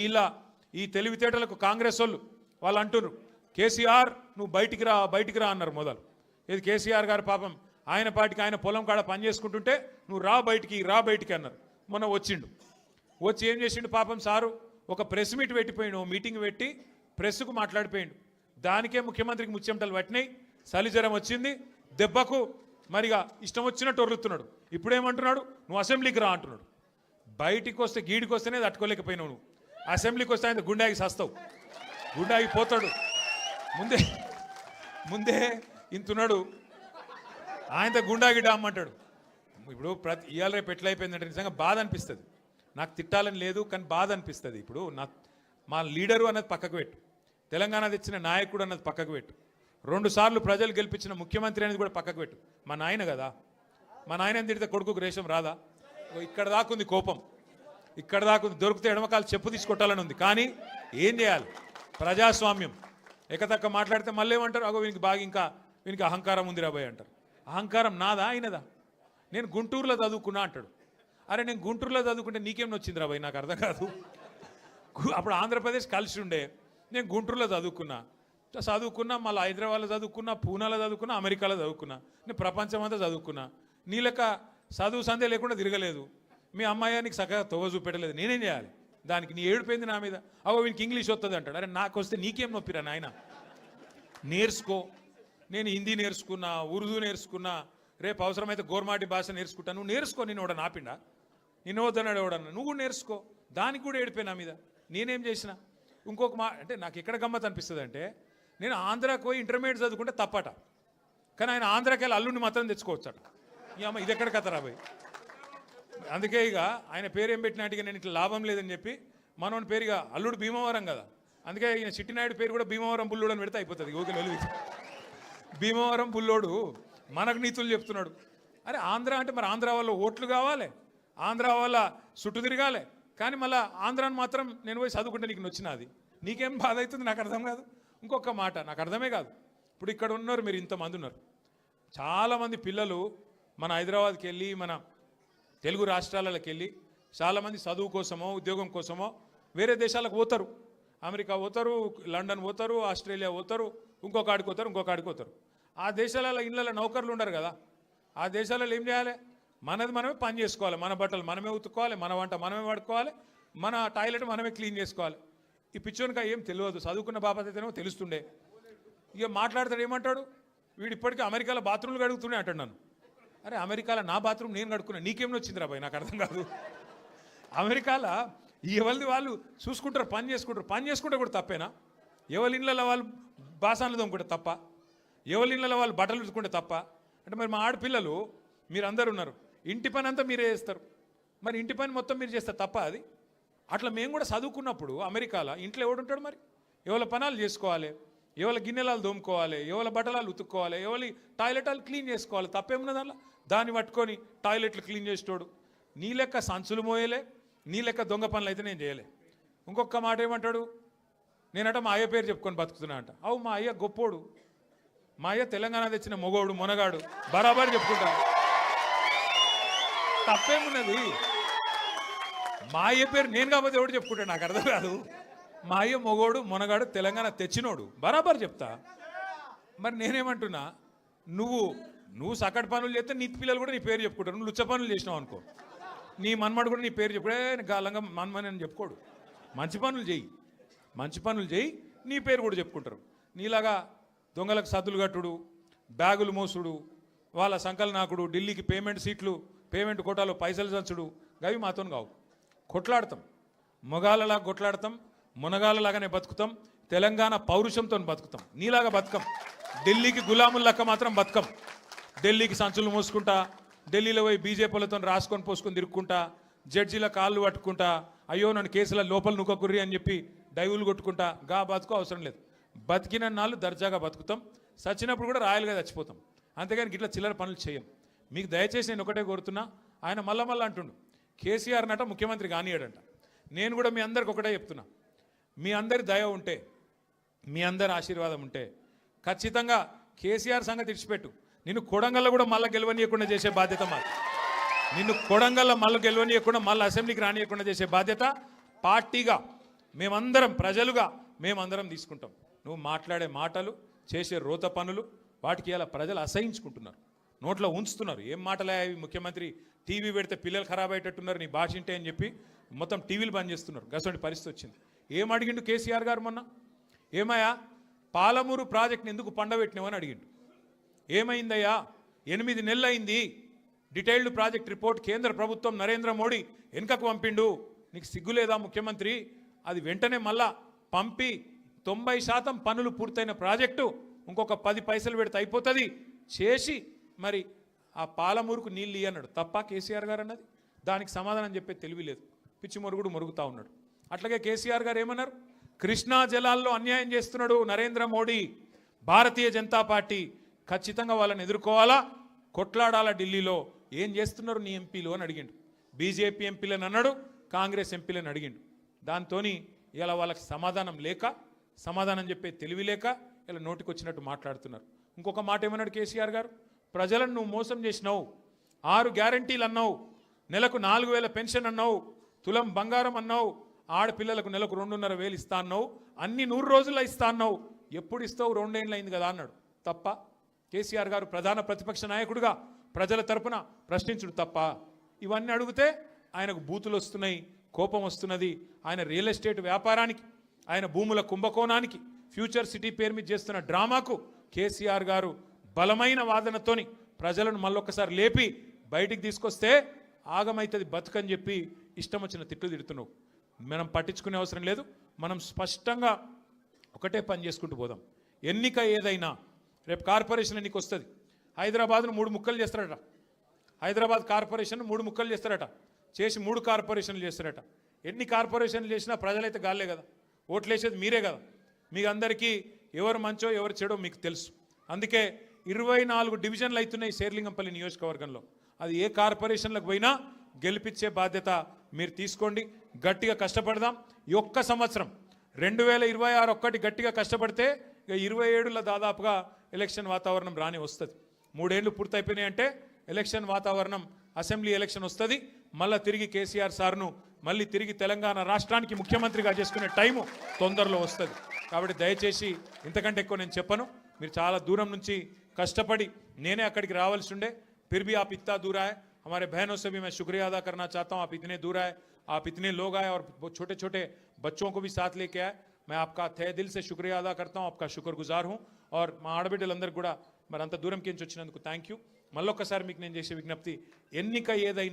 ఇలా ఈ తెలివితేటలకు కాంగ్రెస్ వాళ్ళు అంటున్నారు కేసీఆర్ నువ్వు బయటికి రా అన్నారు మొదలు. ఇది కేసీఆర్ గారు పాపం ఆయన పాటికి ఆయన పొలం కాడ పని చేసుకుంటుంటే నువ్వు రా బయటికి అన్నారు. మొన్న వచ్చి ఏం చేసిండు పాపం సారు, ఒక ప్రెస్ మీట్ పెట్టిపోయిండు, మీటింగ్ పెట్టి ప్రెస్కు మాట్లాడిపోయిండు. దానికే ముఖ్యమంత్రికి ముచ్చెమటలు పట్టినాయి, చలిజ్వరం వచ్చింది, దెబ్బకు మరిగా ఇష్టం వచ్చినట్టు ఒర్రుతున్నాడు. ఇప్పుడేమంటున్నాడు, నువ్వు అసెంబ్లీకి రా అంటున్నాడు. బయటికి వస్తే గీడికి వస్తేనే తట్టుకోలేకపోయినావు, నువ్వు అసెంబ్లీకి వస్తే ఆయన గుండాకి సస్తావు, గుండాకి పోతాడు. ముందే ఇంతున్నాడు, ఆయనతో గుండాకి డామ్మంటాడు. ఇప్పుడు ఇవాళ రేపు ఎట్లయిపోయిందంటే నిజంగా బాధ అనిపిస్తుంది. నాకు తిట్టాలని లేదు కానీ బాధ అనిపిస్తుంది. ఇప్పుడు మా లీడరు అన్నది పక్కకు పెట్టు, తెలంగాణ తెచ్చిన నాయకుడు అన్నది పక్కకు పెట్టు, 2 సార్లు ప్రజలు గెలిపించిన ముఖ్యమంత్రి అనేది కూడా పక్కకు పెట్టు. మా నాయన కదా, మా నాయన తిడితే కొడుకుకు రేషం రాదా? ఇక్కడ దాకుంది కోపం, ఇక్కడ దాకుంది. దొరికితే ఎడమకాలు చెప్పు తీసుకొట్టాలని ఉంది. కానీ ఏం చేయాలి, ప్రజాస్వామ్యం. ఎకతక్క మాట్లాడితే మళ్ళీ ఏమంటారు, అగో వీనికి అహంకారం ఉంది రాబోయ్ అంటారు. అహంకారం నాదా ఆయనదా? నేను గుంటూరులో చదువుకున్నా అంటాడు. అరే నేను గుంటూరులో చదువుకుంటే నీకేం వచ్చింది రాబోయ్, నాకు అర్థం కాదు. అప్పుడు ఆంధ్రప్రదేశ్ కలిసి ఉండే, నేను గుంటూరులో చదువుకున్నా, మళ్ళీ హైదరాబాద్లో చదువుకున్నా, పూనాలో చదువుకున్నా, అమెరికాలో చదువుకున్నా, నేను ప్రపంచం అంతా చదువుకున్నా. నీ లెక్క చదువు సందే లేకుండా తిరగలేదు. మీ అమ్మాయి నీకు చక్కగా తొవ్వ చూపెట్టలేదు, నేనేం చేయాలి దానికి? నీ ఏడిపోయింది నా మీద. అవో వీనికి ఇంగ్లీష్ వస్తుంది అంటాడు. అరే నాకు వస్తే నీకేం నొప్పిరా నాయన, నేర్చుకో. నేను హిందీ నేర్చుకున్నా, ఉర్దూ నేర్చుకున్నా, రేపు అవసరమైతే గోర్మాటి భాష నేర్చుకుంటా. నువ్వు నేర్చుకో, నేను ఎవడన్నా ఆపిండా? నిన్ను వద్దన్నాడు ఎవడన్నా? నువ్వు కూడా నేర్చుకో. దానికి కూడా ఏడిపోయి నా మీద. నేనేం చేసిన? ఇంకొక అంటే నాకు ఎక్కడ గమ్మత్ అనిపిస్తుంది అంటే, నేను ఆంధ్రాకి పోయి ఇంటర్మీడియట్ చదువుకుంటే తప్పట, కానీ ఆయన ఆంధ్రాకి వెళ్ళి అల్లుడిని మాత్రం తెచ్చుకోవచ్చట. ఈ అమ్మ ఇది ఎక్కడ కథరా పోయి. అందుకే ఇక ఆయన పేరు ఏం పెట్టినట్టుగా నేను ఇట్లా లాభం లేదని చెప్పి మనోని పేరుగా అల్లుడు భీమవరం కదా, అందుకే ఈయన చిట్టినాయుడు పేరు కూడా భీమవరం బుల్లోడు అని పెడితే అయిపోతుంది. ఓకే వెలుగు భీమవరం బుల్లోడు మనకు నీతులు చెప్తున్నాడు. అరే ఆంధ్ర అంటే మరి ఆంధ్ర వాళ్ళ ఓట్లు కావాలి, ఆంధ్ర వాళ్ళ చుట్టూ తిరగాలి, కానీ మళ్ళీ ఆంధ్రాని మాత్రం నేను పోయి చదువుకుంటే నీకు నచ్చినది, నీకేం బాధ అవుతుంది? నాకు అర్థం కాదు. ఇంకొక మాట నాకు అర్థమే కాదు. ఇప్పుడు ఇక్కడ ఉన్నారు మీరు, ఇంతమంది ఉన్నారు, చాలామంది పిల్లలు మన హైదరాబాద్కి వెళ్ళి, మన తెలుగు రాష్ట్రాలకు వెళ్ళి చాలామంది చదువు కోసమో ఉద్యోగం కోసమో వేరే దేశాలకు పోతారు. అమెరికా పోతారు, లండన్ పోతారు, ఆస్ట్రేలియా పోతారు, ఇంకొక ఆడికి పోతారు. ఆ దేశాలలో ఇళ్ళలో నౌకర్లు ఉండరు కదా. ఆ దేశాలలో ఏం చేయాలి? మనది మనమే పని చేసుకోవాలి, మన బట్టలు మనమే ఉతుక్కోవాలి, మన వంట మనమే వాడుకోవాలి, మన టాయిలెట్ మనమే క్లీన్ చేసుకోవాలి. ఈ పిచ్చోనికా ఏం తెలియదు, చదువుకున్న బాపత అయితేనేమో తెలుస్తుండే. ఇక మాట్లాడతాడు, ఏమంటాడు వీడు, ఇప్పటికీ అమెరికాలో బాత్రూమ్లు కడుగుతూనే అంటాడు నన్ను. అరే అమెరికాలో నా బాత్రూమ్ నేను కడుక్కున్నా, నీకేం వచ్చింది రాబాయ్? నాకు అర్థం కాదు. అమెరికాలో ఎవరిది వాళ్ళు చూసుకుంటారు, పని చేసుకుంటే కూడా తప్పేనా? ఎవరి ఇళ్ళలో వాళ్ళు బాసాన్లు తోముకుంటే తప్ప, ఎవరి ఇళ్ళలో వాళ్ళు బట్టలు ఉతుకుంటే తప్ప? అంటే మరి మా ఆడపిల్లలు మీరందరూ ఉన్నారు, ఇంటి పని అంతా మీరే చేస్తారు, మరి ఇంటి పని మొత్తం మీరు చేస్తారు తప్ప అది? అట్లా మేము కూడా చదువుకున్నప్పుడు అమెరికాలో ఇంట్లో ఎవడుంటాడు మరి? ఎవరి పనాలు చేసుకోవాలి, ఎవరి గిన్నెలాలు దోముకోవాలి, ఎవరి బట్టలాలు ఉతుక్కోవాలి, ఎవరి టాయిలెట్లు క్లీన్ చేసుకోవాలి. తప్పేమున్నది దానిలో? దాన్ని పట్టుకొని టాయిలెట్లు క్లీన్ చేసేటోడు నీ లెక్క సంచులు మోయలే, నీ లెక్క దొంగ పనులు అయితే నేను చేయలే. ఇంకొక మాట ఏమంటాడు, నేనట మా అయ్య పేరు చెప్పుకొని బతుకుతున్నా అంట. అవు మా అయ్య గొప్పోడు, మా అయ్య తెలంగాణ తెచ్చిన మొగోడు మునగాడు, బరాబర్ చెప్పుకుంటా. తప్పేమున్నది? మా అయ్య పేరు నేను కాకపోతే ఎవడు చెప్పుకుంటాడు? నాకు అర్థం కాదు. మా అయ్య మొగోడు మునగాడు తెలంగాణ తెచ్చినోడు, బరాబర్ చెప్తా. మరి నేనేమంటున్నా, నువ్వు సకట్ పనులు చేస్తే నీ పిల్లలు కూడా నీ పేరు చెప్పుకుంటారు. నువ్వు లుచ్చ పనులు చేసినావు అనుకో, నీ మన్మడు కూడా నీ పేరు చెప్పుడే గాలంగా మన్మని అని చెప్పుకోడు. మంచి పనులు చేయి, నీ పేరు కూడా చెప్పుకుంటారు. నీలాగా దొంగలకు సద్దులు కట్టుడు, బ్యాగులు మోసుడు, వాళ్ళ సంకల్ నాకుడు, ఢిల్లీకి పేమెంట్ కోటాలో పైసలు చంచుడు, గవి మాతో కావు. కొట్లాడతాం, మొగాలలా కొట్లాడతాం, మునగాలలాగానే బతుకుతాం, తెలంగాణ పౌరుషంతో బతుకుతాం. నీలాగా బతుకం, ఢిల్లీకి గులాముల లెక్క మాత్రం బతుకం. ఢిల్లీకి సంచులు మోసుకుంటా, ఢిల్లీలో పోయి బీజేపీలతో రాసుకొని పోసుకొని తిరుక్కుంటా, జడ్జీల కాళ్ళు పట్టుకుంటా, అయ్యో నన్ను కేసుల లోపల నుక్కకుర్రి అని చెప్పి డైవులు కొట్టుకుంటా, బతుకు అవసరం లేదు. బతికిన నాళ్ళు దర్జాగా బతుకుతాం, చచ్చినప్పుడు కూడా రాయలుగా చచ్చిపోతాం. అంతేగాని ఇట్లా చిల్లర పనులు చేయం. మీకు దయచేసి నేను ఒకటే కోరుతున్నా, ఆయన మళ్ళా అంటుండు కేసీఆర్ నట ముఖ్యమంత్రి కానియాడంట. నేను కూడా మీ అందరికి ఒకటే చెప్తున్నా, మీ అందరి దయ ఉంటే, మీ అందరి ఆశీర్వాదం ఉంటే ఖచ్చితంగా కేసీఆర్ సంగతి ఇడిచిపెట్టు, నిన్ను కొడంగల్లో కూడా మళ్ళీ గెలవనీయకుండా చేసే బాధ్యత మాది. నిన్ను కొడంగల్లో మళ్ళీ గెలవనీయకుండా మళ్ళీ అసెంబ్లీకి రానియకుండా చేసే బాధ్యత పార్టీగా మేమందరం ప్రజలుగా మేమందరం తీసుకుంటాం. నువ్వు మాట్లాడే మాటలు చేసే రోత పనులు వాటికి ఇలా ప్రజలు అసహించుకుంటున్నారు, నోట్లో ఉంచుతున్నారు. ఏం మాటలే అవి, ముఖ్యమంత్రి టీవీ పెడితే పిల్లలు ఖరాబ్ అయ్యేటట్టున్నారు నీ భాష ఇంటే అని చెప్పి మొత్తం టీవీలు బంద్ చేస్తున్నారు. గసంటి పరిస్థితి వచ్చింది. ఏం అడిగిండు కేసీఆర్ గారు మొన్న? ఏమయ్యా పాలమూరు ప్రాజెక్ట్ని ఎందుకు పండబెట్టినావని అడిగిండు. ఏమైందయ్యా 8 నెలలు అయింది, డీటెయిల్డ్ ప్రాజెక్ట్ రిపోర్ట్ కేంద్ర ప్రభుత్వం నరేంద్ర మోడీ వెనుకకు పంపిండు, నీకు సిగ్గులేదా ముఖ్యమంత్రి? అది వెంటనే మళ్ళా పంపి 90% పనులు పూర్తయిన ప్రాజెక్టు ఇంకొక 10 పైసలు పెడితే అయిపోతుంది చేసి మరి ఆ పాలమూరుకు నీళ్ళు ఇయ్యన్నాడు. తప్ప కేసీఆర్ గారు అన్నది? దానికి సమాధానం చెప్పే తెలివి లేదు, పిచ్చి మొరుగుడు మొరుగుతూ ఉన్నాడు. అట్లాగే కేసీఆర్ గారు ఏమన్నారు? కృష్ణా జలాల్లో అన్యాయం చేస్తున్నాడు నరేంద్ర మోడీ, భారతీయ జనతా పార్టీ ఖచ్చితంగా వాళ్ళని ఎదుర్కోవాలా, కొట్లాడాలా ఢిల్లీలో. ఏం చేస్తున్నారు నీ ఎంపీలు అని అడిగిండు. బీజేపీ ఎంపీలను అన్నాడు, కాంగ్రెస్ ఎంపీలను అడిగిండు. దాంతో ఇలా వాళ్ళకి సమాధానం లేక, సమాధానం చెప్పే తెలివి లేక ఇలా నోటికి వచ్చినట్టు మాట్లాడుతున్నారు. ఇంకొక మాట ఏమన్నాడు కేసీఆర్ గారు? ప్రజలను నువ్వు మోసం చేసినావు, 6 గ్యారంటీలు అన్నావు, నెలకు 4,000 పెన్షన్ అన్నావు, తులం బంగారం అన్నావు, ఆడపిల్లలకు నెలకు 2,500 ఇస్తా అన్నావు, అన్ని 100 రోజుల్లో ఇస్తా అన్నావు, ఎప్పుడు ఇస్తావు? 2 ఏళ్ళు అయింది కదా అన్నాడు. తప్ప కేసీఆర్ గారు ప్రధాన ప్రతిపక్ష నాయకుడిగా ప్రజల తరపున ప్రశ్నించుడు తప్ప? ఇవన్నీ అడిగితే ఆయనకు బూతులు వస్తున్నాయి, కోపం వస్తున్నది. ఆయన రియల్ ఎస్టేట్ వ్యాపారానికి, ఆయన భూముల కుంభకోణానికి, ఫ్యూచర్ సిటీ పేరు మీద చేస్తున్న డ్రామాకు కేసీఆర్ గారు బలమైన వాదనతోని ప్రజలను మళ్ళొక్కసారి లేపి బయటికి తీసుకొస్తే ఆగమైతుంది బతుకని చెప్పి ఇష్టం వచ్చిన తిట్లు తిడుతున్నావు. మనం పట్టించుకునే అవసరం లేదు. మనం స్పష్టంగా ఒకటే పని చేసుకుంటూ పోదాం. ఎన్నిక ఏదైనా రేపు కార్పొరేషన్ ఎన్నిక వస్తుంది. హైదరాబాద్ను 3 ముక్కలు చేస్తారట. హైదరాబాద్ కార్పొరేషన్ 3 ముక్కలు చేస్తారట. చేసి 3 కార్పొరేషన్లు చేస్తారట. ఎన్ని కార్పొరేషన్లు చేసినా ప్రజలైతే గాలే కదా, ఓట్లు వేసేది మీరే కదా. మీకు అందరికీ ఎవరు మంచో ఎవరు చెడో మీకు తెలుసు. అందుకే 24 డివిజన్లు అవుతున్నాయి శేర్లింగంపల్లి నియోజకవర్గంలో. అది ఏ కార్పొరేషన్లకు పోయినా గెలిపించే బాధ్యత మీరు తీసుకోండి. గట్టిగా కష్టపడదాం. ఈ ఒక్క సంవత్సరం 2026 ఒక్కటి గట్టిగా కష్టపడితే ఇక 27లో దాదాపుగా ఎలక్షన్ వాతావరణం రాని వస్తుంది. 3 ఏళ్ళు పూర్తయిపోయినాయి అంటే ఎలక్షన్ వాతావరణం, అసెంబ్లీ ఎలక్షన్ వస్తుంది. మళ్ళీ తిరిగి కేసీఆర్ సార్ను మళ్ళీ తిరిగి తెలంగాణ రాష్ట్రానికి ముఖ్యమంత్రిగా చేసుకునే టైము తొందరలో వస్తుంది. కాబట్టి దయచేసి ఇంతకంటే ఎక్కువ నేను చెప్పను. మీరు చాలా దూరం నుంచి కష్టపడి నేనే అక్కడికి రావాల్సి ఉండే, फिर भी आप इतना दूर आए. हमारे बहनों से भी मैं शुक्रिया अदा करना चाहता हूँ. आप इतने दूर आए, आप इतने लोग आए और छोटे छोटे बच्चों को भी साथ लेके आए. मैं आपका तहे दिल से शुक्रिया अदा करता हूँ, आपका शुक्रगुजार हूँ. और మా ఆడబిడ్డలందరూ కూడా మరి అంత దూరం కించి వచ్చినందుకు థ్యాంక్ యూ. మళ్ళొక్కసారి మీకు నేను చేసే విజ్ఞప్తి, ఎన్నిక ఏదైనా